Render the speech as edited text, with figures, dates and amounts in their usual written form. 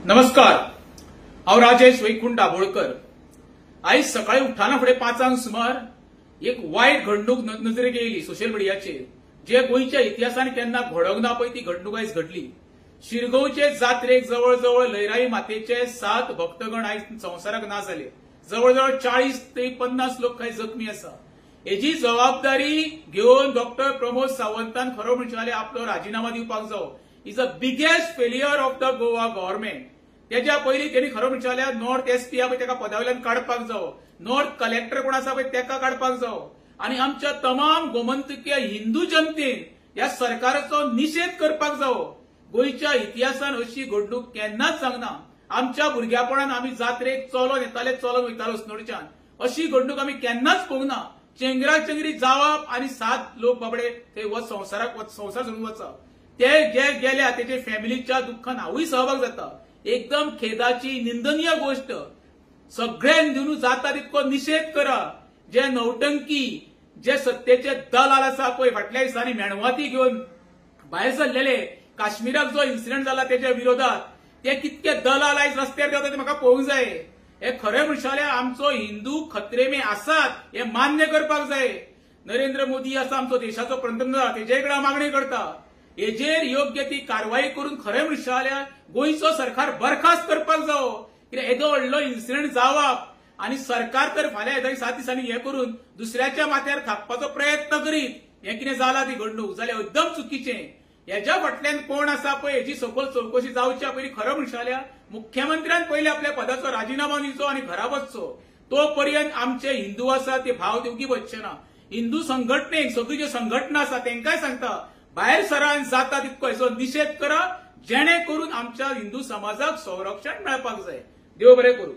नमस्कार, हांव राजेश वैकुंठ दाबोळकर। आयज सकाळी उठ्ठाना फुडें 5 सुमार एक वायट घडणूक नजरेक येयली सोशल मिडियाचेर, जे गोंयच्या इतिहासान केन्ना घडोवंक ना पळय ती घडणूक आयज घडली। शिरगांवचे जात्रेक जवळ जवळ लयराई मातेचे 7 भक्तगण आयज संवसाराक ना जाले। जवळ जवळ 40 ते 50 लोक काही जखमी आसा। हेजी जबाबदारी घेवन डॉक्टर प्रमोद सावंतान खरो म्हणचे जाल्यार आपलो राजीनामा दिवपाक जावो। Is a biggest failure of the Goa government. त्याच्या पयलीं त्यांनी खरो म्हणचे जाल्यार नॉर्थ एसपी आहा पळय ताका पदावयल्यान काडपाक जावो, नॉर्थ कलेक्टर कोण आसा पळय ताका काडपाक जावो, आनी आमच्या तमाम गोमंतकीय हिंदू जनतेन ह्या सरकाराचो निषेध करपाक जावो। गोंयच्या इतिहासान अशी घडणूक केन्नाच जावंक ना। आमच्या भुरग्यापणान आमी जात्रेक चलोन येताले, चलोन वयतालो उसनोडच्यान, अशी घडणूक आमी केन्नाच पळोवंक ना। चेंगराचेंगरी जावप आनी 7 लोक बाबडे थंय संवसार सोडून वचप, ते जे गेल्या तेजे फॅमिलीच्या दुख्खान हांवूय सहभाग जाता। एकदम खेदाची निंदनीय गोष्ट। सगळ्यांनी दिवन जाता तितको निषेध करा। जे नौटंकी, जे सत्तेचे दलाल आसा पळय फाटल्या दिसांनी मेणवाती घेवन भायर सरलेले, काश्मीराक जो इन्सिडेंट जाला तेच्या विरोधात, ते कितके दलाल आयज रस्त्यार देंवता ते म्हाका पळोवंक जाय। हे खरें म्हणचे जाल्यार आमचो हिंदू खत्रे में आसात हे मान्य करपाक जाय। नरेंद्र मोदी आसा आमचो देशाचो पंतप्रधान, तेजे कडेन मागणी करता, हेजेर योग्य ती कारवाई करून खरें म्हणचे जाल्यार गोंयचो सरकार बरखास्त करपाक जावो। कित्याक येदो व्हडलो इन्सिडेंट जावप आनी सरकार तर फाल्यां येता 7 दिसांनी हे करून दुसऱ्याच्या माथ्यार थापपाचो प्रयत्न करीत, हें कितें जाला ती घडणूक जाल्यार एकदम चुकीचें। हेच्या फाटल्यान कोण आसा पळय हेची सखोल चवकशी जावच्या पयलीं खरो म्हणचे जाल्यार मुख्यमंत्र्यान पयलीं आपल्या पदाचो राजीनामा दिवचो आनी घरा वचचो। तो पर्यंत आमचे हिंदू आसा ते भाव दिवंक वचचे ना। हिंदू संघटनेक सगळी ज्यो संघटना आसा तांकांय सांगता, भायर सरान जाता तितको हेचो निषेध करा, जेणे करून आमच्या हिंदू समाजाक संरक्षण मेळपाक जाय। देव बरें करूं।